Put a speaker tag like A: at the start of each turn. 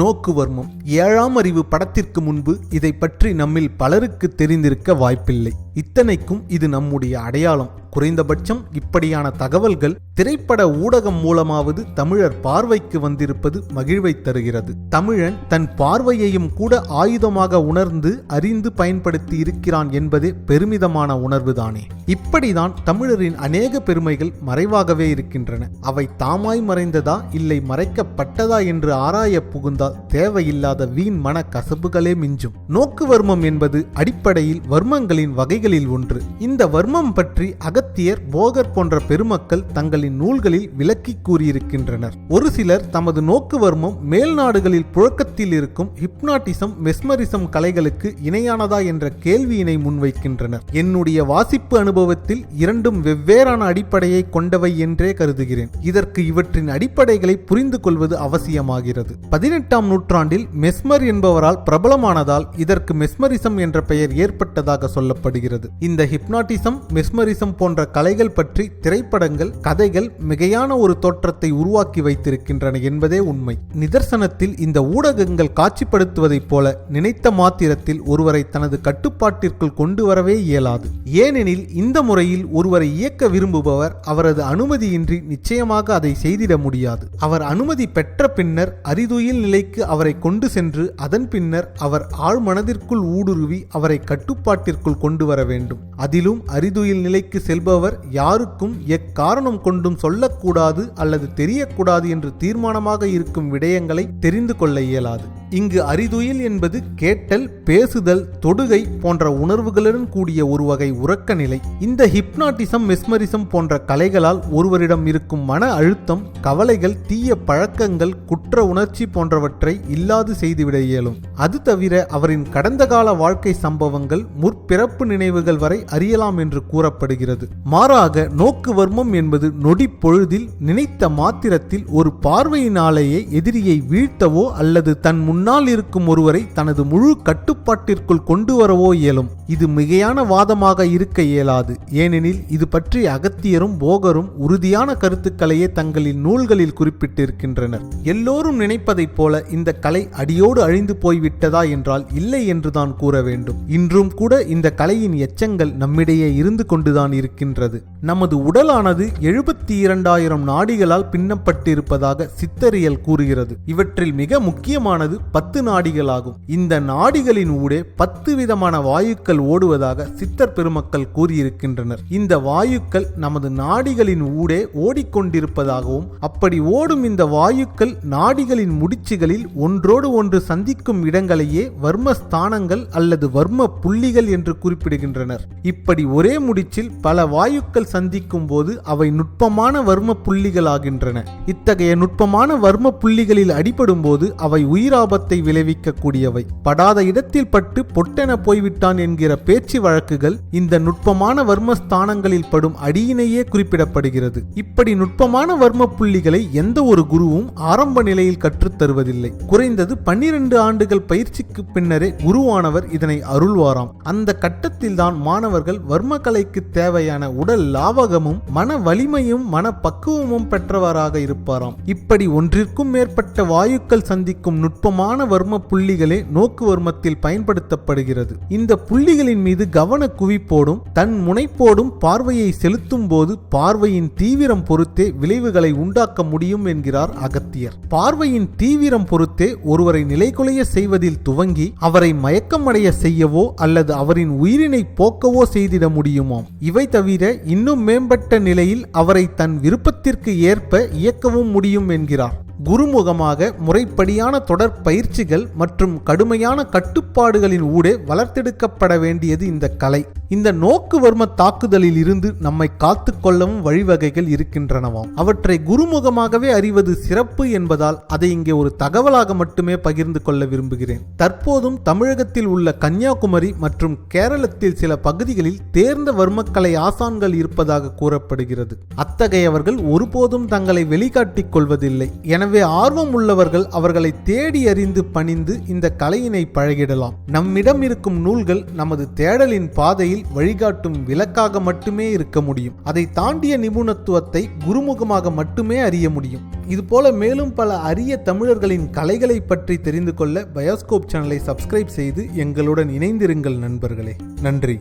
A: நோக்குவர்மம். 7ஆம் அறிவு படத்திற்கு முன்பு இதை பற்றி நம்மில் பலருக்கு தெரிந்திருக்க வாய்ப்பில்லை. இத்தனைக்கும் இது நம்முடைய அடையாளம். குறைந்தபட்சம் இப்படியான தகவல்கள் திரைப்பட ஊடகம் மூலமாவது தமிழர் பார்வைக்கு வந்திருப்பது மகிழ்வை தருகிறது. தமிழன் தன் பார்வையையும் கூட ஆயுதமாக உணர்ந்து அறிந்து பயன்படுத்தி இருக்கிறான் என்பதே பெருமிதமான உணர்வுதானே. இப்படிதான் தமிழரின் அநேக பெருமைகள் மறைவாகவே இருக்கின்றன. அவை தாமாய் மறைந்ததா இல்லை மறைக்கப்பட்டதா என்று ஆராய புகுந்தால் தேவையில்லாத வீண் மன கசப்புகளே மிஞ்சும். நோக்குவர்மம் என்பது அடிப்படையில் வர்மங்களின் வகைகளில் ஒன்று. இந்த வர்மம் பற்றி அகத்தியர், போகர் போன்ற பெருமக்கள் தங்களின் நூல்களில் விளக்கி கூறியிருக்கின்றனர். ஒரு சிலர் தமது நோக்குவர்மம் மேல் நாடுகளில் புழக்கத்தில் இருக்கும் ஹிப்னாட்டிசம், மெஸ்மரிசம் கலைகளுக்கு இணையானதா என்ற கேள்வியினை முன்வைக்கின்றனர். என்னுடைய வாசிப்பு அனுபவத்தில் இரண்டும் வெவ்வேறான அடிப்படையை கொண்டவை என்றே கருதுகிறேன். இதற்கு இவற்றின் அடிப்படைகளை புரிந்து கொள்வது அவசியமாகிறது. 18ஆம் நூற்றாண்டில் மெஸ்மர் என்பவரால் பிரபலமானதால் இதற்கு மெஸ்மரிசம் என்ற பெயர் ஏற்பட்டதாக சொல்லப்படுகிறது. இந்த ஹிப்னாட்டிசம், மெஸ்மரிசம் போன்ற கலைகள் பற்றி திரைப்படங்கள், கதைகள் மிகையான ஒரு தோற்றத்தை உருவாக்கி வைத்திருக்கின்றன என்பதே உண்மை. நிதர்சனத்தில் இந்த ஊடகங்கள் காட்சிப்படுத்துவதைப் போல நினைத்த மாத்திரத்தில் ஒருவரை தனது கட்டுப்பாட்டிற்குள் கொண்டு வரவே இயலாது. ஏனெனில் இந்த முறையில் ஒருவரை இயக்க விரும்புபவர் அவரது அனுமதியின்றி நிச்சயமாக அதை செய்திட முடியாது. அவர் அனுமதி பெற்ற பின்னர் அறிதுயில் நிலைக்கு அவரை கொண்டு சென்று அதன் பின்னர் அவர் ஆழ்மனதிற்குள் ஊடுருவி அவரை கட்டுப்பாட்டிற்குள் கொண்டு வர வேண்டும். அதிலும் அறிதுயில் நிலைக்கு செல்பவர் யாருக்கும் எக்காரணம் கொண்டும் சொல்லக்கூடாது அல்லது தெரியக்கூடாது என்று தீர்மானமாக இருக்கும் விடயங்களை தெரிந்து கொள்ள இயலாது. இங்கு அறிதுயில் என்பது கேட்டல், பேசுதல், தொடுகை போன்ற உணர்வுகளுடன் கூடிய ஒரு வகை உறக்க நிலை. இந்த ஹிப்னாட்டிசம், மெஸ்மரிசம் போன்ற கலைகளால் ஒருவரிடம் இருக்கும் மன அழுத்தம், கவலைகள், தீய பழக்கங்கள், குற்ற உணர்ச்சி போன்றவற்றை இல்லாது செய்துவிட இயலும். அது தவிர அவரின் கடந்த கால வாழ்க்கை சம்பவங்கள், முற்பிறப்பு நினைவுகள் வரை அறியலாம் என்று கூறப்படுகிறது. மாறாக நோக்குவர்மம் என்பது நொடி பொழுதில், நினைத்த மாத்திரத்தில் ஒரு பார்வையினாலேயே எதிரியை வீழ்த்தவோ அல்லது தன் முன்னால் இருக்கும் ஒருவரை தனது முழு கட்டுப்பாட்டிற்குள் கொண்டு வரவோ இயலும். இது மிகையான வாதமாக இருக்க இயலாது. ஏனெனில் இது பற்றி அகத்தியரும் போகரும் உறுதியான கருத்துக்களையே தங்களின் நூல்களில் குறிப்பிட்டிருக்கின்றனர். எல்லோரும் நினைப்பதைப் போல இந்த கலை அடியோடு அழிந்து போய்விட்டதா என்றால் இல்லை என்றுதான் கூற வேண்டும். இன்றும் கூட இந்த கலையின் எச்சங்கள் நம்மிடையே இருந்து கொண்டுதான் இருக்கின்றது. நமது உடலானது 72,000 நாடிகளால் பின்னப்பட்டிருப்பதாக சித்தரியல் கூறுகிறது. இவற்றில் மிக முக்கியமானது 10 நாடிகளாகும். இந்த நாடிகளின் ஊடே 10 விதமான வாயுக்கள் ஓடுவதாக சித்தர் பெருமக்கள் கூறியிருக்கின்றனர். இந்த வாயுக்கள் நமது நாடிகளின் ஊடே ஓடிக்கொண்டிருப்பதாகவும், அப்படி ஓடும் இந்த வாயுக்கள் நாடிகளின் முடிச்சுகளில் ஒன்றோடு ஒன்று சந்திக்கும் இடங்களையே வர்மஸ்தானங்கள் அல்லது வர்ம புள்ளிகள் என்று குறிப்பிடுகின்றனர். இப்படி ஒரே முடிச்சில் பல வாயுக்கள் சந்திக்கும் போது அவை நுட்பமான வர்ம புள்ளிகளாகின்றன. இத்தகைய நுட்பமான வர்ம புள்ளிகளில் அடிபடும் போது அவை உயிராபத்தை விளைவிக்கக்கூடியவை. படாத இடத்தில் பட்டு பொட்டென போய்விட்டான் என்கிற பேச்சு வழக்குகள் இந்த நுட்பமான வர்மஸ்தானங்களில் படும் அடியினையே குறிப்பிடப்படுகிறது. இப்படி நுட்பமான வர்ம புள்ளிகளை எந்த ஒரு குருவும் ஆரம்ப நிலையில் கற்றுத் தருவதில்லை. குறைந்தது 12 ஆண்டுகள் பயிற்சிக்கு பின்னரே குருவானவர் இதனை அருள்வாராம். அந்த கட்டத்தில் தான் மாணவர்கள் வர்மக்கலைக்கு தேவையான உடல் லாவகமும் மன வலிமையும் மன பக்குவமும் பெற்றவராக இருப்பாராம். இப்படி ஒன்றிற்கும் மேற்பட்ட வாயுக்கள் சந்திக்கும் நுட்பமான வர்ம புள்ளிகளே நோக்குவர்மத்தில் பயன்படுத்தப்படுகிறது. இந்த புள்ளிகளின் மீது கவன குவிப்போடும் தன் முனைப்போடும் பார்வையை செலுத்தும் போது பார்வையின் தீவிரம் பொறுத்தே விளைவுகளை உண்டாக்க முடியும் என்கிறார் அகத்தியர். பார்வையின் தீவிரம் பொறுத்தே ஒருவரை நிலைகுலைய செய்வதில் துவங்கி அவரை மயக்கமடைய செய்யவோ அல்லது அவரின் உயிரினை போக்கவோ செய்திட முடியுமாம். இவை தவிர இன்னும் மேம்பட்ட நிலையில் அவரை தன் விருப்பத்திற்கு ஏற்ப இயக்கவும் முடியும் என்கிறார். குருமுகமாக முறைப்படியான தொடர் பயிற்சிகள் மற்றும் கடுமையான கட்டுப்பாடுகளின் ஊடே வளர்த்தெடுக்கப்பட வேண்டியது இந்த கலை. இந்த நோக்குவர்ம தாக்குதலில் இருந்து நம்மை காத்து கொள்ளவும் வழிவகைகள் இருக்கின்றனவாம். அவற்றை குருமுகமாகவே அறிவது சிறப்பு என்பதால் அதை இங்கே ஒரு தகவலாக மட்டுமே பகிர்ந்து கொள்ள விரும்புகிறேன். தற்போதும் தமிழகத்தில் உள்ள கன்னியாகுமரி மற்றும் கேரளத்தில் சில பகுதிகளில் தேர்ந்த வர்மக்கலை ஆசான்கள் இருப்பதாக கூறப்படுகிறது. அத்தகையவர்கள் ஒருபோதும் தங்களை வெளிக்காட்டிக் கொள்வதில்லை. எனவே ஆர்வம் உள்ளவர்கள் அவர்களை தேடி அறிந்து பணிந்து இந்த கலையினை பழகிடலாம். நம்மிடம் இருக்கும் நூல்கள் நமது தேடலின் பாதையில் பாதையில் வழிகாட்டும் விளக்காக மட்டுமே இருக்க முடியும். அதை தாண்டிய நிபுணத்துவத்தை குருமுகமாக மட்டுமே அறிய முடியும். இதுபோல மேலும் பல அரிய தமிழர்களின் கலைகளை பற்றி தெரிந்து கொள்ள பயோஸ்கோப் சேனலை சப்ஸ்கிரைப் செய்து எங்களுடன் இணைந்திருங்கள் நண்பர்களே. நன்றி.